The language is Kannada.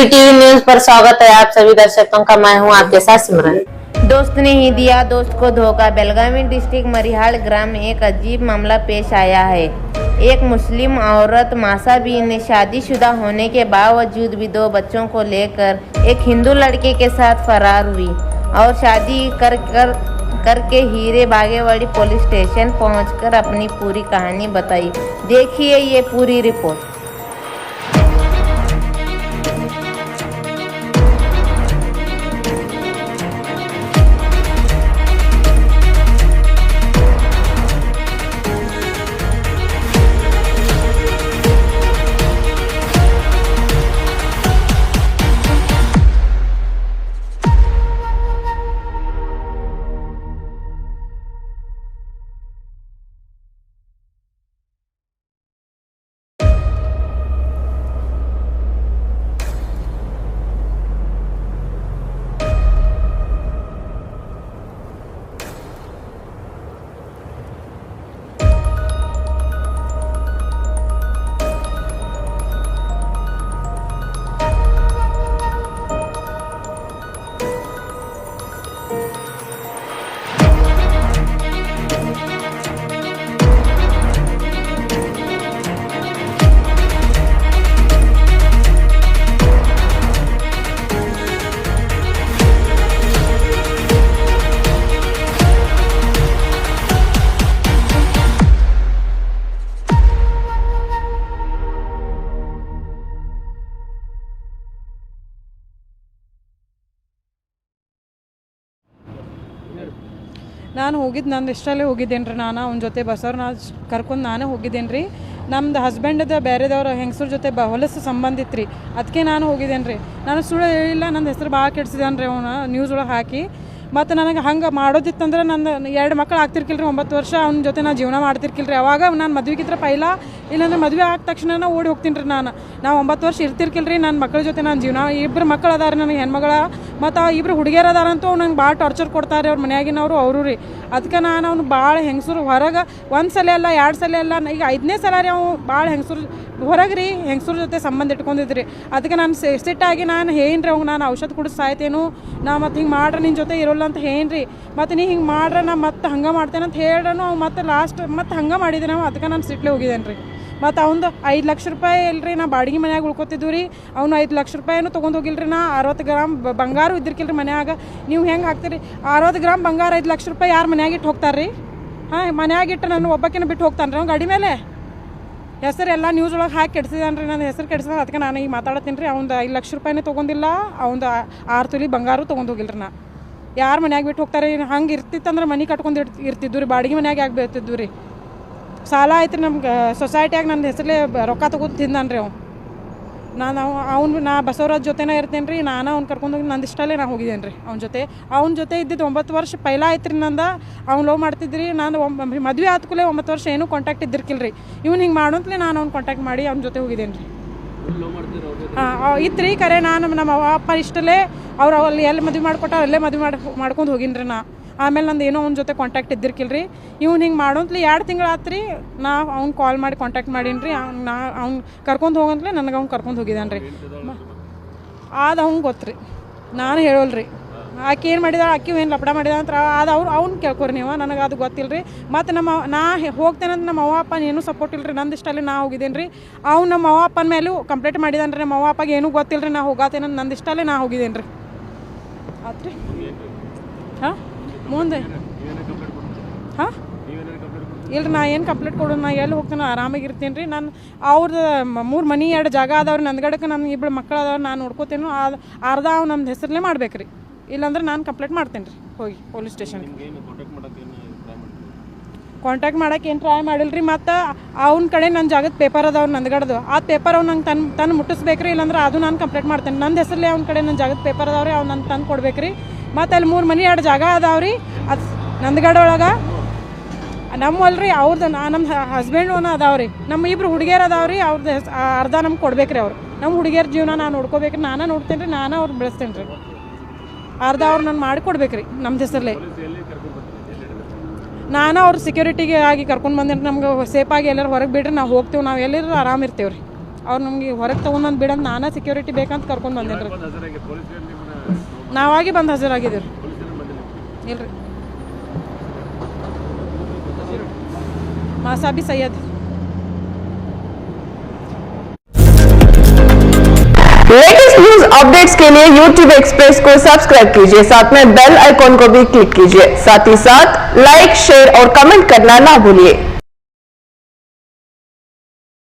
टीवी न्यूज पर स्वागत है आप सभी दर्शकों का। मैं हूं आपके साथ सिमरन। दोस्त ने ही दिया दोस्त को धोखा। बेलगावी डिस्ट्रिक्ट मरिहाल ग्राम में एक अजीब मामला पेश आया है। एक मुस्लिम औरत मासाबी ने शादीशुदा होने के बावजूद भी 2 बच्चों को लेकर एक हिंदू लड़के के साथ फरार हुई और शादी करके हीरे बागेवाड़ी पुलिस स्टेशन पहुंचकर अपनी पूरी कहानी बताई। देखिए ये पूरी रिपोर्ट। ನಾನು ಹೋಗಿದ್ದು ನಂದು ಇಷ್ಟರಲ್ಲೇ ಹೋಗಿದ್ದೇನೆ ರೀ. ನಾನು ಅವನ ಜೊತೆ ಬಸವ್ರನ್ನ ಕರ್ಕೊಂಡು ನಾನೇ ಹೋಗಿದ್ದೇನೆ ರೀ. ನಮ್ದು ಹಸ್ಬೆಂಡದ ಬೇರೆದವ್ರ ಹೆಂಗಸ್ರ ಜೊತೆ ಹೊಲಸು ಸಂಬಂಧ ಇತ್ತು ರೀ. ಅದಕ್ಕೆ ನಾನು ಹೋಗಿದ್ದೇನೆ ರೀ. ನಾನು ಸುಳ್ಳು ಹೇಳಿಲ್ಲ. ನನ್ನ ಹೆಸರು ಭಾಳ ಕೆಡ್ಸಿದಾನೆ ರೀ ಅವನು ನ್ಯೂಸ್ ಒಳಗೆ ಹಾಕಿ. ಮತ್ತು ನನಗೆ ಹಂಗೆ ಮಾಡೋದಿತ್ತಂದ್ರೆ ನನ್ನ 2 ಮಕ್ಕಳು ಆಗ್ತಿರ್ಕಿಲ್ಲ ರೀ. 9 ವರ್ಷ ಅವನ ಜೊತೆ ನಾನು ಜೀವನ ಮಾಡ್ತಿರ್ಕಿಲ್ಲ ರೀ. ಅವಾಗ ನಾನು ಮದುವೆಗಿದ್ರೆ ಪೈಲ ಇಲ್ಲಾಂದ್ರೆ ಮದುವೆ ಆದ ತಕ್ಷಣ ಓಡಿ ಹೋಗ್ತೀನಿ ರೀ. ನಾವು 9 ವರ್ಷ ಇರ್ತಿರ್ಕಿಲ್ಲ ರೀ. ನನ್ನ ಮಕ್ಕಳ ಜೊತೆ ನಾನು ಜೀವನ 2 ಮಕ್ಕಳು ಅದಾರ ನನಗೆ ಹೆಣ್ಮಗಳ. ಮತ್ತು 2 ಹುಡುಗಿಯರು ಅದಾರಂತೂ ನಂಗೆ ಭಾಳ ಟಾರ್ಚರ್ ಕೊಡ್ತಾರೆ ಅವ್ರ ಮನೆಯಾಗಿನವರು ಅವರು ರೀ. ಅದಕ್ಕೆ ನಾನು ಅವ್ನು ಭಾಳ ಹೆಂಗಸರು ಹೊರಗೆ 1 ಸಲ ಅಲ್ಲ 2 ಸಲ ಅಲ್ಲ, ಈಗ 5ನೇ ಸಲ ರೀ ಅವು ಭಾಳ ಹೆಂಗಸರು ಹೊರಗೆ ರೀ ಹೆಂಗಸ್ರ ಜೊತೆ ಸಂಬಂಧ ಇಟ್ಕೊಂಡಿದ್ರಿ. ಅದಕ್ಕೆ ನಾನು ಸಿಟ್ಟಾಗಿ ನಾನು ಹೇನ್ರಿ ಅವ್ನು ನಾನು ಔಷಧ ಕುಡಿದು ಸಾಯ್ತೇನು, ನಾ ಮತ್ತು ಹಿಂಗೆ ಮಾಡ್ರೆ ನಿನ್ನ ಜೊತೆ ಇರೋಲ್ಲ ಅಂತ ಹೇನ್ರಿ. ಮತ್ತು ನೀ ಹಿಂಗೆ ಮಾಡ್ರೆ ನಾ ಮತ್ತೆ ಹಂಗೆ ಮಾಡ್ತೇನೆ ಅಂತ ಹೇಳ್ರನು ಅವ್ನು ಮತ್ತೆ ಲಾಸ್ಟ್ ಮತ್ತೆ ಹಂಗೆ ಮಾಡಿದ್ದೆ ನಾವು. ಅದಕ್ಕೆ ನಾನು ಸಿಟ್ಲೆ ಹೋಗಿದ್ದೇನೆ ರೀ. ಮತ್ತು ಅವ್ನು 5 ಲಕ್ಷ ರೂಪಾಯಿ ಇಲ್ರಿ ನಾ ಬಾಡಿಗೆ ಮನ್ಯಾಗ ಉಳ್ಕೊತಿದ್ವಿ ರೀ. ಅವ್ನು 5 ಲಕ್ಷ ರೂಪಾಯಿನೂ ತೊಗೊಂಡು ಹೋಗಿಲ್ರಿ. ನಾ 60 ಗ್ರಾಮ್ ಬಂಗಾರ ಇದ್ದಿರ್ಕಿಲ್ಲ ರೀ ಮನ್ಯಾಗ. ನೀವು ಹೆಂಗೆ ಹಾಕ್ತೀರಿ 60 ಗ್ರಾಮ್ ಬಂಗಾರ 5 ಲಕ್ಷ ರೂಪಾಯಿ ಯಾರು ಮನ್ಯಾಗ ಇಟ್ಟು ಹೋಗ್ತಾರೆ ರೀ? ಹಾಂ, ಮನ್ಯಾಗಿಟ್ಟು ನಾನು ಒಬ್ಬಕ್ಕಿನ ಬಿಟ್ಟು ಹೋಗ್ತಾನೆ ರೀ ಅವ್ನು ಗಾಡಿ ಮೇಲೆ. ಹೆಸರು ಎಲ್ಲ ನ್ಯೂಸ್ ಒಳಗೆ ಹಾಕಿ ಕೆಡ್ಸಿದಾನೆ ರೀ. ನನ್ನ ಹೆಸರು ಕೆಡ್ಸಿದ. ಅದಕ್ಕೆ ನಾನು ಈಗ ಮಾತಾಡತ್ತೀನಿ ರೀ. ಅವ್ನು 5 ಲಕ್ಷ ರೂಪಾಯಿನೇ ತೊಗೊಂಡಿಲ್ಲ. ಅವ್ನು 6 ತೊಲಿ ಬಂಗಾರು ತೊಗೊಂಡು ಹೋಗಿಲ್ರಿ. ನಾ ಯಾರು ಮನ್ಯಾಗ ಬಿಟ್ಟು ಹೋಗ್ತಾರೆ? ಹಂಗೆ ಇರ್ತಿತ್ತಂದ್ರೆ ಮನೆ ಕಟ್ಕೊಂಡು ಇರ್ತಿದ್ವಿ ರೀ. ಬಾಡಿಗೆ ಮನ್ಯಾಗ ಯಾಕೆ ಬೀಳ್ತಿದ್ವಿ ರೀ. ಸಾಲ ಆಯ್ತು ರೀ ನಮ್ಗೆ ಸೊಸೈಟಿಯಾಗ. ನನ್ನ ಹೆಸರಲ್ಲೇ ರೊಕ್ಕ ತೊಗೊಂಡು ತಿಂದಾನೆ ರೀ ಅವ್ನು. ನಾ ಬಸವರಾಜ್ ಜೊತೆನೇ ಇರ್ತೇನೆ ರೀ. ನಾನು ಅವ್ನು ಕರ್ಕೊಂಡು ಹೋಗಿ ನಂದು ಇಷ್ಟಲ್ಲೇ ನಾ ಹೋಗಿದ್ದೇನೆ ರೀ ಅವ್ನ ಜೊತೆ ಇದ್ದಿದ್ದು 9 ವರ್ಷ ಪೈಲ ಆಯ್ತು ರೀ ನಂದು. ಅವ್ನು ಲವ್ ಮಾಡ್ತಿದ್ರಿ. ನಾನು ಮದುವೆ ಆದ ಕೂಡಲೇ 9 ವರ್ಷ ಏನೂ ಕಾಂಟ್ಯಾಕ್ಟ್ ಇದ್ದಿರ್ಕಿಲ್ಲ ರೀ. ಇವ್ನು ಹಿಂಗೆ ಮಾಡೋಂತಲೇ ನಾನು ಅವ್ನು ಕಾಂಟ್ಯಾಕ್ಟ್ ಮಾಡಿ ಅವ್ನ ಜೊತೆ ಹೋಗಿದ್ದೇನೆ ರೀ. ಹಾಂ ಇತ್ತು ರೀ. ಕರೆ ನಾನು ನಮ್ಮ ಅವ್ವ ಅಪ್ಪ ಇಷ್ಟಲ್ಲೇ ಅವ್ರು ಅಲ್ಲಿ ಎಲ್ಲಿ ಮದುವೆ ಮಾಡ್ಕೊಟ್ಟಾರ ಅಲ್ಲೇ ಮದುವೆ ಮಾಡ್ಕೊಂಡು ಹೋಗಿನಿ ರೀ ನಾ. ಆಮೇಲೆ ನಂದು ಏನೋ ಅವ್ನ ಜೊತೆ ಕಾಂಟ್ಯಾಕ್ಟ್ ಇದ್ದಿರ್ಕಿಲ್ಲ ರೀ. ಇವ್ನು ಹಿಂಗೆ ಮಾಡೋಂತಲೇ 2 ತಿಂಗಳು ಆತು ರೀ. ನಾ ಅವ್ನು ಕಾಲ್ ಮಾಡಿ ಕಾಂಟ್ಯಾಕ್ಟ್ ಮಾಡೀನಿ ರೀ. ಅವ್ನು ಕರ್ಕೊಂಡು ಹೋಗಂತಲೇ ನನಗೆ ಅವ್ನು ಕರ್ಕೊಂಡು ಹೋಗಿದ್ದಾನೆ ರೀ. ಅದು ಅವ್ನು ಗೊತ್ತು ರೀ, ನಾನು ಹೇಳೋಲ್ಲ ರೀ. ಆಕೆ ಏನು ಮಾಡಿದ, ಆಕೆ ಏನು ಲಪಡ ಮಾಡಿದ ಅಂತ ಅದು ಅವ್ನು ಕೇಳ್ಕೊರಿ ನೀವು. ನನಗೆ ಅದು ಗೊತ್ತಿಲ್ಲ ರೀ. ಮತ್ತು ನಾ ಹೋಗ್ತೇನಂತ ನಮ್ಮ ಅವ್ವ ಅಪ್ಪ ಏನೂ ಸಪೋರ್ಟ್ ಇಲ್ಲ ರೀ. ನಂದು ಇಷ್ಟಲ್ಲಿ ನಾ ಹೋಗಿದ್ದೇನೆ ರೀ. ಅವ್ನು ನಮ್ಮ ಅವ್ವ ಅಪ್ಪನ ಮೇಲೂ ಕಂಪ್ಲೇಂಟ್ ಮಾಡಿದಾನೆ ರೀ. ನಮ್ಮ ಅವ್ವ ಅಪ್ಪಗೆ ಏನೂ ಗೊತ್ತಿಲ್ಲ ರೀ. ನಾ ಹೋಗತ್ತೇನಂತ ನಂದು ಇಷ್ಟಲ್ಲೇ ನಾ ಹೋಗಿದ್ದೇನೆ ರೀ. ಆತು ರೀ. ಹಾಂ ಮುಂದೆ ಹಾಂ ಇಲ್ರಿ ನಾ ಏನು ಕಂಪ್ಲೇಂಟ್ ಕೊಡೋದು. ನಾ ಎಲ್ಲಿ ಹೋಗ್ತೇನೆ ಆರಾಮಾಗಿರ್ತೀನಿ ರೀ. ನಾನು ಅವ್ರದ್ದು 3 ಮನೆ 2 ಜಾಗ ಅದಾವ್ರಿ. ನಂದ್ಗಡಕ್ಕೆ ನನ್ನ 2 ಮಕ್ಕಳು ಅದಾವ್ರಿ. ನಾನು ನೋಡ್ಕೋತೇನೋ ಅರ್ಧ ಅವ್ನು ನಮ್ದು ಹೆಸರಲ್ಲೇ ಮಾಡ್ಬೇಕು ರೀ. ಇಲ್ಲಾಂದ್ರೆ ನಾನು ಕಂಪ್ಲೇಂಟ್ ಮಾಡ್ತೇನೆ ರೀ ಹೋಗಿ ಪೊಲೀಸ್ ಸ್ಟೇಷನ್ಗೆ. ಕಾಂಟ್ಯಾಕ್ಟ್ ಮಾಡೋಕೆ ಏನು ಟ್ರೈ ಮಾಡಿಲ್ಲ ರೀ. ಮತ್ತು ಅವ್ನ ಕಡೆ ನನ್ನ ಜಾಗದ ಪೇಪರ್ ಅದಾವ್ರು ನಂದ್ಗಡ್ದು. ಆ ಪೇಪರ್ ಅವ್ನು ನಂಗೆ ತಂದು ಮುಟ್ಟಿಸ್ಬೇಕು ರೀ. ಇಲ್ಲಾಂದ್ರೆ ಅದು ನಾನು ಕಂಪ್ಲೇಂಟ್ ಮಾಡ್ತೇನೆ. ನನ್ನ ಹೆಸರಲ್ಲೇ ಅವ್ನ ಕಡೆ ನನ್ನ ಜಾಗದ ಪೇಪರ್ ಅದಾವ್ರಿ. ಅವ್ನು ನಂಗೆ ತಂದು ಕೊಡ್ಬೇಕು ರೀ. ಮತ್ತು ಅಲ್ಲಿ 3 ಮನೆ 2 ಜಾಗ ಅದಾವ್ರಿ. ಅದು ನಂದ್ಗಡ ಒಳಗೆ ನಮ್ಮಲ್ರಿ. ಅವ್ರದ್ದು ನಮ್ಮ ಹಸ್ಬೆಂಡ್ ಓನ ಅದಾವ್ರಿ. ನಮ್ಮ 2 ಹುಡುಗಿಯರು ಅದಾವ್ರಿ. ಅವ್ರದ್ದು ಅರ್ಧ ನಮ್ಗೆ ಕೊಡ್ಬೇಕು ರೀ. ಅವ್ರು ನಮ್ಮ ಹುಡುಗಿಯರ ಜೀವನ ನಾನು ನೋಡ್ಕೋಬೇಕು. ನಾನೇ ನೋಡ್ತೇನೆ ರೀ. ನಾನೇ ಅವ್ರು ಬೆಳೆಸ್ತೇನೆ ರೀ. ಅರ್ಧ ಅವ್ರು ನಾನು ಮಾಡಿ ಕೊಡ್ಬೇಕು ರೀ ನಮ್ದು ಹೆಸರಲ್ಲೇ. ನಾನು ಅವ್ರ ಸೆಕ್ಯೂರಿಟಿಗೆ ಆಗಿ ಕರ್ಕೊಂಡು ಬಂದ್ರೆ ನಮ್ಗೆ ಸೇಫಾಗಿ ಎಲ್ಲರೂ ಹೊರಗೆ ಬಿಡ್ರಿ ನಾವು ಹೋಗ್ತೀವಿ, ನಾವು ಎಲ್ಲರೂ ಆರಾಮ ಇರ್ತೀವಿ ರೀ. ಅವ್ರು ನಮಗೆ ಹೊರಗೆ ತೊಗೊಂಡು ಬಿಡಂತ ನಾನೇ ಸೆಕ್ಯೂರಿಟಿ ಬೇಕಂತ ಕರ್ಕೊಂಡು ಬಂದೇನಿ ರೀ. ನಾವಾಗಿ ಬಂದು ಹಾಜರಾಗಿದ್ದೀವಿ ರೀ. ಇಲ್ರಿ ಮಾಸಾಬಿ ಸೈಯದ್. लेटेस्ट न्यूज अपडेट्स के लिए YouTube एक्सप्रेस को सब्सक्राइब कीजिए, साथ में बेल आइकॉन को भी क्लिक कीजिए, साथ ही साथ लाइक, शेयर और कमेंट करना ना भूलिए।